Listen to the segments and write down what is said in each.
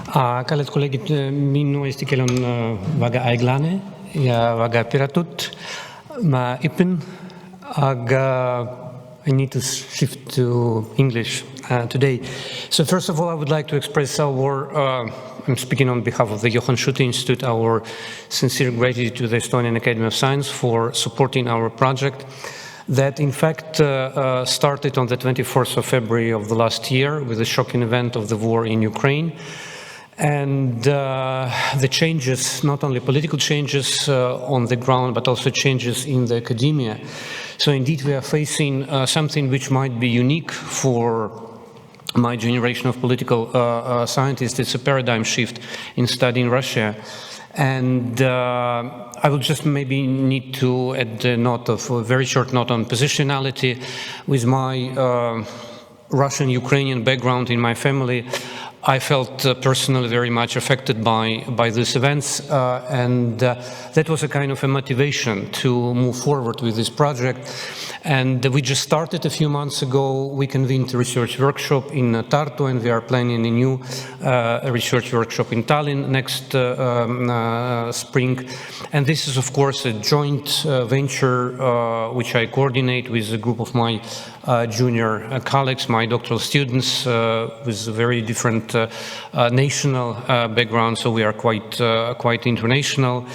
Kallid kolleegid, minu eesti keel on väga aeglane ja väga piiratud. Ma õpin, aga I need to shift to English today. So first of all, I would like to express our, I'm speaking on behalf of the Johann Schutte Institute, our sincere gratitude to the Estonian Academy of Science for supporting our project that in fact started on the 24th of February of the last year with the shocking event of the war in Ukraine. And the changes, not only political changes on the ground, but also changes in the academia. So indeed, we are facing something which might be unique for my generation of political scientists. It's a paradigm shift in studying Russia. And I will just maybe need to add a very short note on positionality. With my Russian-Ukrainian background in my family, I felt personally very much affected by these events, and that was a kind of a motivation to move forward with this project. And we just started a few months ago. We convened a research workshop in Tartu, and we are planning a new research workshop in Tallinn next spring. And this is, of course, a joint venture which I coordinate with a group of my junior colleagues, my doctoral students, with very different national background, so we are quite international.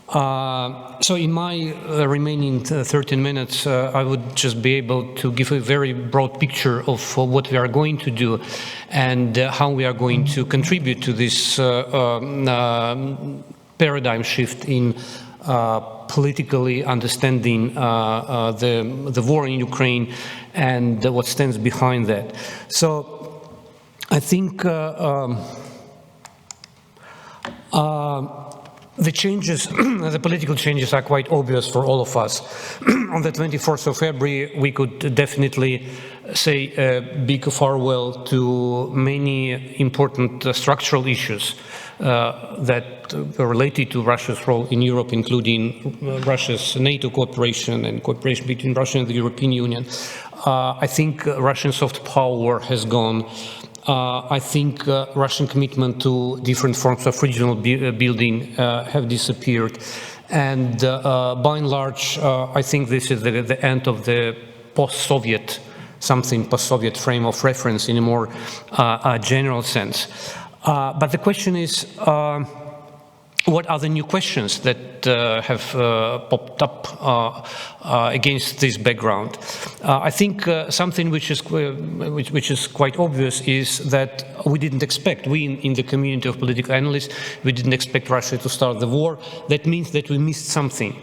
So in my remaining 13 minutes, I would just be able to give a very broad picture of what we are going to do and how we are going to contribute to this paradigm shift in politically understanding the war in Ukraine and what stands behind that. So I think the changes, the political changes are quite obvious for all of us. On the 24th of February, we could definitely say a big farewell to many important structural issues that were related to Russia's role in Europe, including Russia's NATO cooperation and cooperation between Russia and the European Union. I think Russian soft power has gone. I think Russian commitment to different forms of regional building have disappeared. And by and large, I think this is the end of the post-Soviet, post-Soviet frame of reference in a more general sense. But the question is, what are the new questions that have popped up against this background? I think something which is quite obvious is that we didn't expect, we in the community of political analysts, we didn't expect Russia to start the war. That means that we missed something.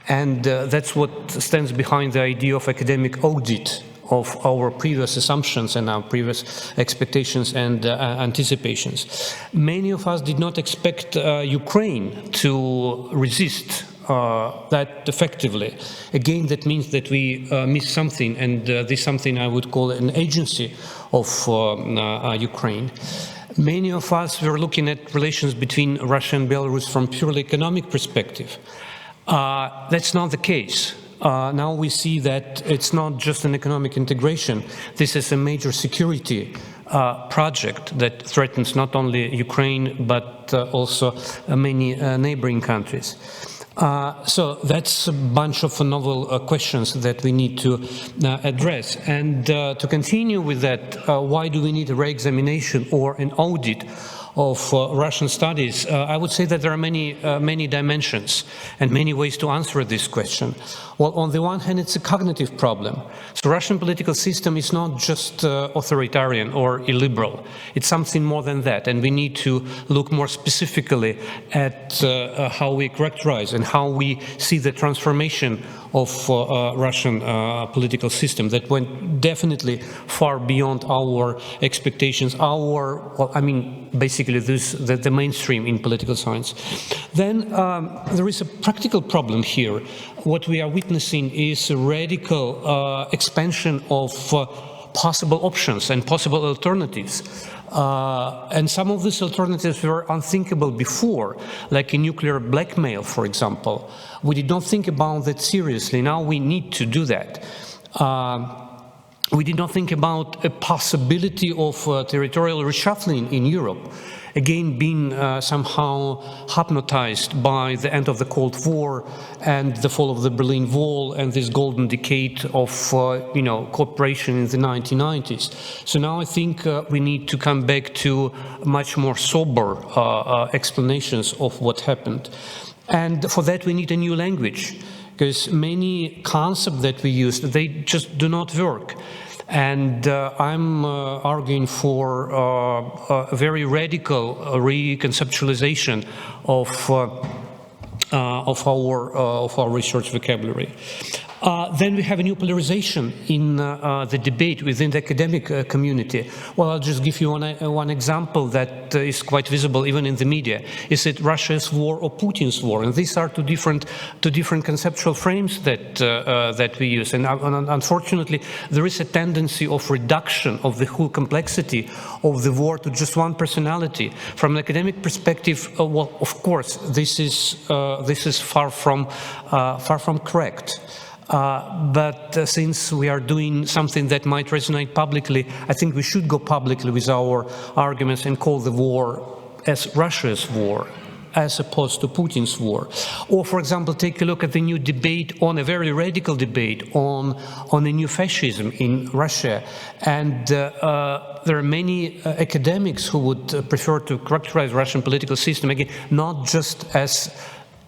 And that's what stands behind the idea of academic audit of our previous assumptions and our previous expectations and anticipations. Many of us did not expect Ukraine to resist that effectively. Again, that means that we missed something, and this something I would call an agency of Ukraine. Many of us were looking at relations between Russia and Belarus from purely economic perspective. That's not the case. Now we see that it's not just an economic integration. This is a major security project that threatens not only Ukraine, but also many neighboring countries. So that's a bunch of novel questions that we need to address. And to continue with that, why do we need a re-examination or an audit of Russian studies? I would say that there are many dimensions and many ways to answer this question. Well, on the one hand, it's a cognitive problem. So Russian political system is not just authoritarian or illiberal. It's something more than that, and we need to look more specifically at how we characterize and how we see the transformation of Russian political system that went definitely far beyond our expectations, basically the mainstream in political science. Then there is a practical problem here. What we are witnessing is a radical expansion of possible options and possible alternatives. And some of these alternatives were unthinkable before, like a nuclear blackmail, for example. We did not think about that seriously. Now we need to do that. We did not think about a possibility of territorial reshuffling in Europe. again been somehow hypnotized by the end of the Cold War and the fall of the Berlin Wall and this golden decade of cooperation in the 1990s. So now I think we need to come back to much more sober explanations of what happened. And for that we need a new language, because many concepts that we use, they just do not work. And I'm arguing for a very radical reconceptualization of our research vocabulary. Then we have a new polarization in the debate within the academic community. Well, I'll just give you one example that is quite visible even in the media. Is it Russia's war or Putin's war? And these are two different conceptual frames that we use. And unfortunately, there is a tendency of reduction of the whole complexity of the war to just one personality. From an academic perspective, well, of course, this is far from correct. But since we are doing something that might resonate publicly, I think we should go publicly with our arguments and call the war as Russia's war, as opposed to Putin's war. Or, for example, take a look at the new debate, on a very radical debate on a new fascism in Russia. And there are many academics who would prefer to characterize Russian political system, again, not just as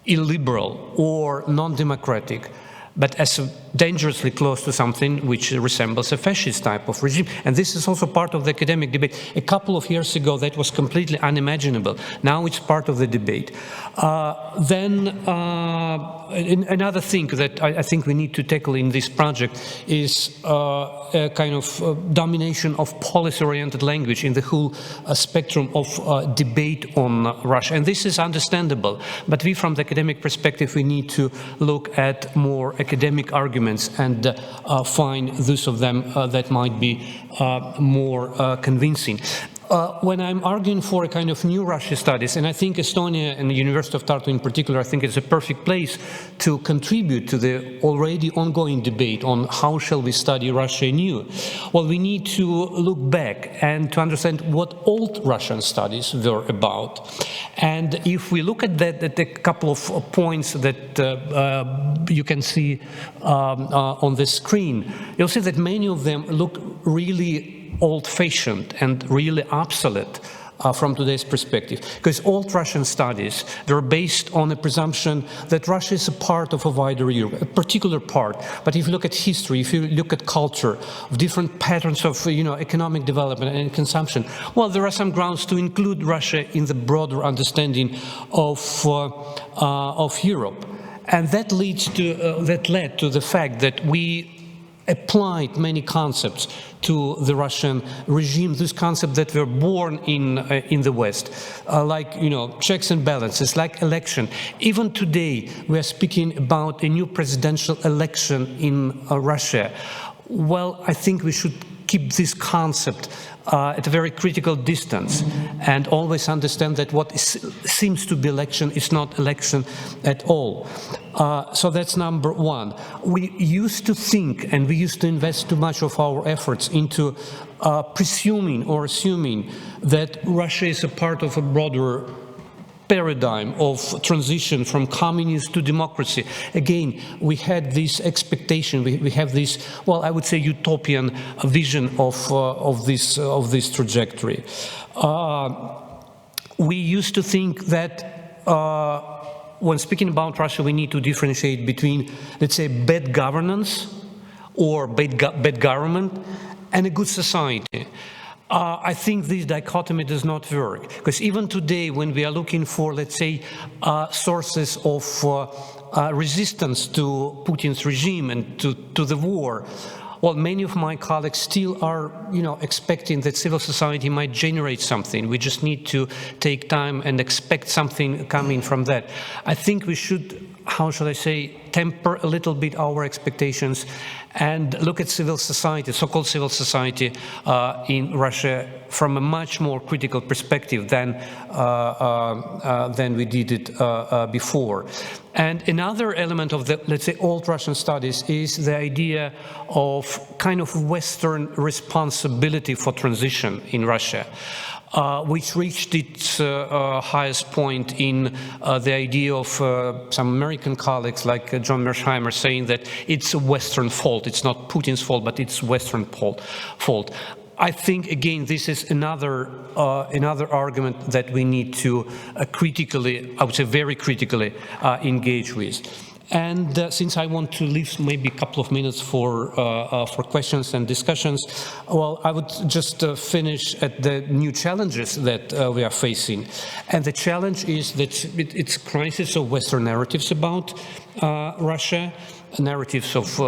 illiberal or non-democratic, but as dangerously close to something which resembles a fascist type of regime. And this is also part of the academic debate. A couple of years ago, that was completely unimaginable. Now it's part of the debate. Then another thing that I think we need to tackle in this project is a kind of domination of policy-oriented language in the whole spectrum of debate on Russia. And this is understandable. But we, from the academic perspective, we need to look at more academic arguments and find those of them that might be more convincing. When I'm arguing for a kind of new Russia studies, and I think Estonia and the University of Tartu in particular, I think it's a perfect place to contribute to the already ongoing debate on how shall we study Russia anew. Well, we need to look back and to understand what old Russian studies were about. And if we look at that, at a couple of points that you can see on the screen, you'll see that many of them look really old-fashioned and really obsolete from today's perspective. Because old Russian studies, they're based on a presumption that Russia is a part of a wider Europe, a particular part. But if you look at history, if you look at culture, different patterns of economic development and consumption, well, there are some grounds to include Russia in the broader understanding of Europe. And that led to the fact that we applied many concepts to the Russian regime, these concepts that were born in the West, like checks and balances, like election. Even today, we are speaking about a new presidential election in Russia. Well, I think we should keep this concept at a very critical distance and always understand that what seems to be election is not election at all. So that's number one. We used to think and we used to invest too much of our efforts into presuming or assuming that Russia is a part of a broader paradigm of transition from communism to democracy. Again, we had this expectation, we have this, well, I would say utopian vision of this trajectory. We used to think that when speaking about Russia, we need to differentiate between, let's say, bad governance or bad government and a good society. I think this dichotomy does not work, because even today, when we are looking for, let's say, sources of resistance to Putin's regime and to the war, well, many of my colleagues still are, expecting that civil society might generate something. We just need to take time and expect something coming from that. I think we should, how shall I say, temper a little bit our expectations and look at civil society, so-called civil society in Russia from a much more critical perspective than we did it before. And another element of the, let's say, old Russian studies is the idea of kind of Western responsibility for transition in Russia. which reached its highest point in the idea of some American colleagues like John Mearsheimer saying that it's a Western fault. It's not Putin's fault, but it's Western fault. I think, again, this is another argument that we need to critically, I would say very critically, engage with. And since I want to leave maybe a couple of minutes for questions and discussions, well, I would just finish at the new challenges that we are facing. And the challenge is that it's a crisis of Western narratives about Russia, narratives of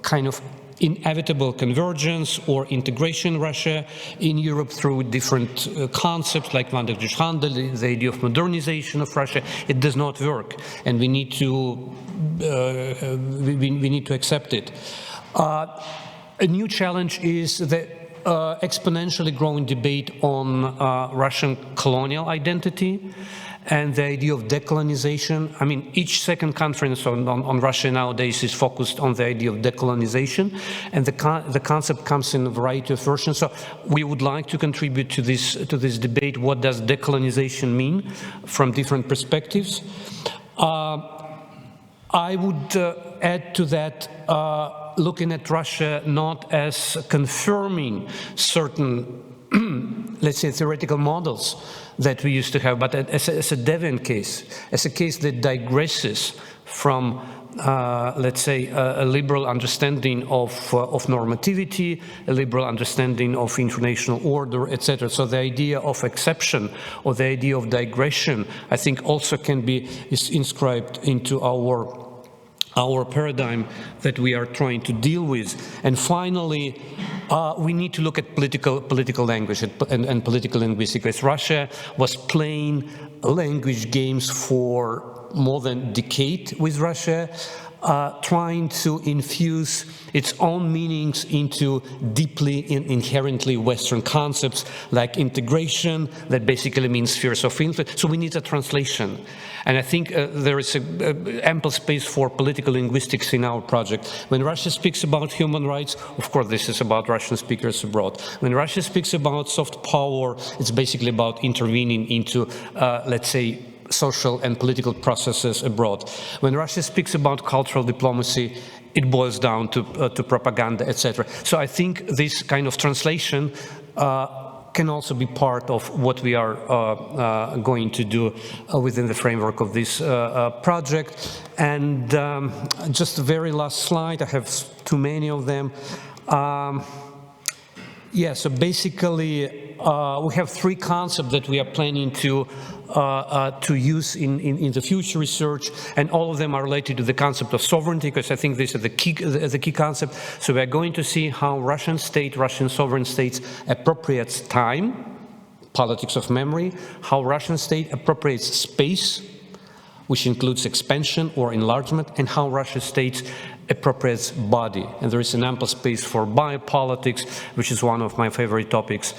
kind of inevitable convergence or integration Russia in Europe through different concepts like Handel, the idea of modernization of Russia. It does not work, and we need to accept it. A new challenge is the exponentially growing debate on Russian colonial identity and the idea of decolonization. I mean, each second conference on Russia nowadays is focused on the idea of decolonization, and the concept comes in a variety of versions. So we would like to contribute to this debate. What does decolonization mean from different perspectives? I would add to that looking at Russia not as confirming certain let's say theoretical models that we used to have, but as a deviant case, as a case that digresses from, let's say, a liberal understanding of normativity, a liberal understanding of international order, etc. So the idea of exception or the idea of digression, I think, also can be inscribed into our paradigm that we are trying to deal with. And finally, we need to look at political language and political linguistics. Russia was playing language games for more than a decade with Russia, trying to infuse its own meanings into deeply inherently Western concepts like integration, that basically means spheres of influence. So we need a translation. And I think there is ample space for political linguistics in our project. When Russia speaks about human rights, of course this is about Russian speakers abroad. When Russia speaks about soft power, it's basically about intervening into, let's say, social and political processes abroad. When Russia speaks about cultural diplomacy, it boils down to propaganda, etc. So I think this kind of translation can also be part of what we are going to do within the framework of this project. And just the very last slide, I have too many of them. Yeah, so basically we have three concepts that we are planning to use in the future research, and all of them are related to the concept of sovereignty, because I think this is the key concept. So we are going to see how Russian sovereign states appropriates time, politics of memory, how Russian state appropriates space, which includes expansion or enlargement, and how Russian state appropriates body. And there is an ample space for biopolitics, which is one of my favorite topics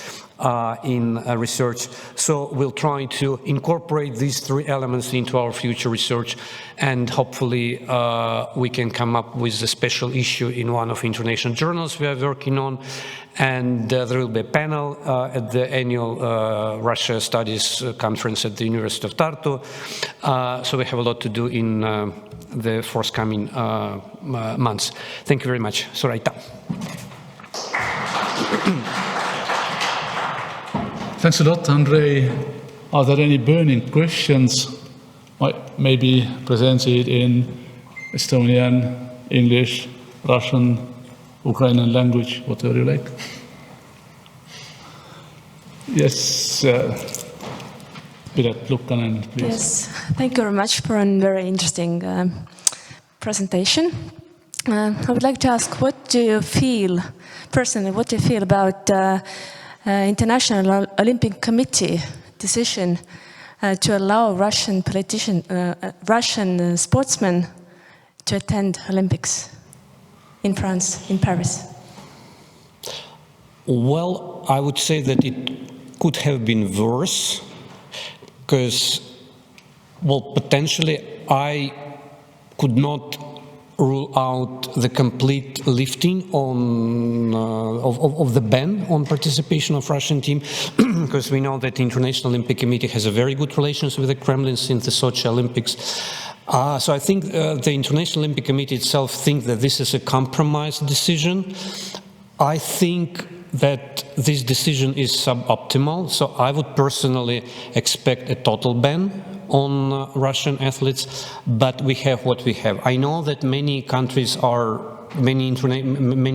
in research. So we'll try to incorporate these three elements into our future research, and hopefully we can come up with a special issue in one of international journals we are working on. And there will be a panel at the annual Russia Studies Conference at the University of Tartu. So we have a lot to do in the forthcoming months. Thank you very much. Soraita. Thanks a lot, Andrey. Are there any burning questions? Maybe presented in Estonian, English, Russian, Ukrainian language, whatever you like. Yes, Birute Klaas-Lang, please. Yes, thank you very much for a very interesting presentation. I would like to ask, what do you feel, personally, what do you feel about International Olympic Committee decision to allow Russian sportsmen to attend Olympics in France, in Paris? Well, I would say that it could have been worse, because, well, potentially I could not rule out the complete lifting on of the ban on participation of Russian team because we know that the International Olympic Committee has a very good relations with the Kremlin since the Sochi Olympics. So I think the International Olympic Committee itself thinks that this is a compromise decision. I think that this decision is suboptimal, so I would personally expect a total ban on Russian athletes, but we have what we have. I know that many countries are, many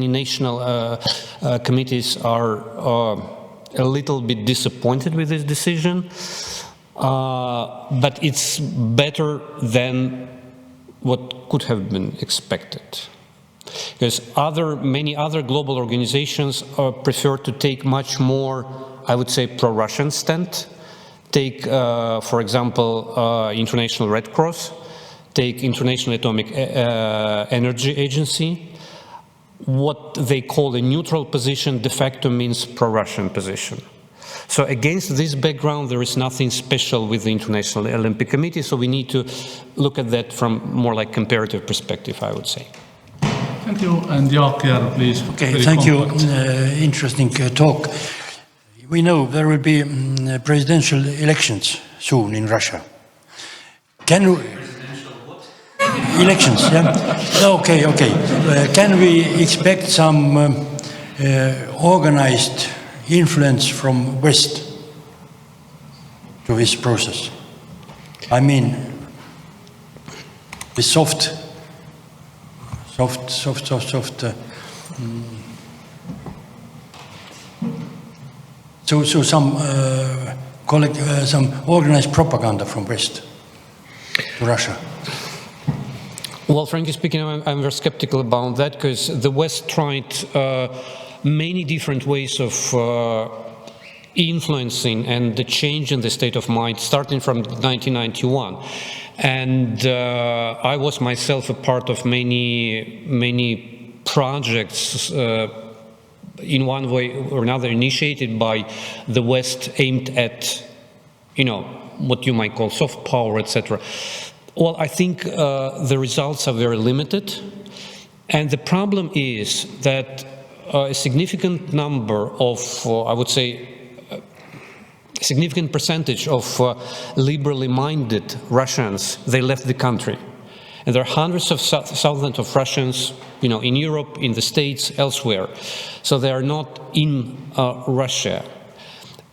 national committees are a little bit disappointed with this decision, but it's better than what could have been expected. Because many other global organizations prefer to take much more, I would say, pro-Russian stand. Take, for example, International Red Cross, take International Atomic Energy Agency. What they call a neutral position de facto means pro-Russian position. So against this background, there is nothing special with the International Olympic Committee, so we need to look at that from more like comparative perspective, I would say. Thank you, and Jaak, please. Okay, thank you. Interesting talk. We know there will be presidential elections soon in Russia. Can we... Elections, yeah? Okay. Can we expect some organized influence from West to this process? I mean, the soft so some some organized propaganda from West to Russia. Well, frankly speaking, I'm very skeptical about that, because the West tried many different ways of influencing and the change in the state of mind, starting from 1991. And I was myself a part of many projects in one way or another initiated by the West, aimed at, what you might call soft power, etc. Well, I think the results are very limited. And the problem is that a significant number of, I would say, a significant percentage of liberally minded Russians, they left the country. And there are hundreds of thousands of Russians, in Europe, in the States, elsewhere. So they are not in Russia.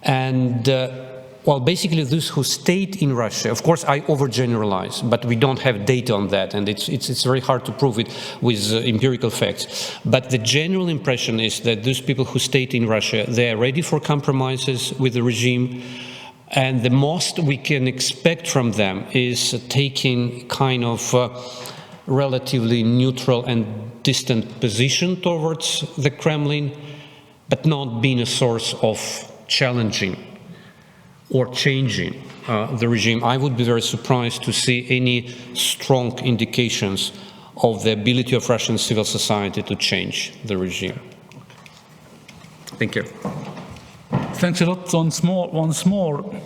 And well, basically those who stayed in Russia, of course I overgeneralize, but we don't have data on that, and it's very hard to prove it with empirical facts. But the general impression is that those people who stayed in Russia, they are ready for compromises with the regime, and the most we can expect from them is taking kind of relatively neutral and distant position towards the Kremlin, but not being a source of challenging or changing the regime. I would be very surprised to see any strong indications of the ability of Russian civil society to change the regime. Thank you. Thanks a lot once more.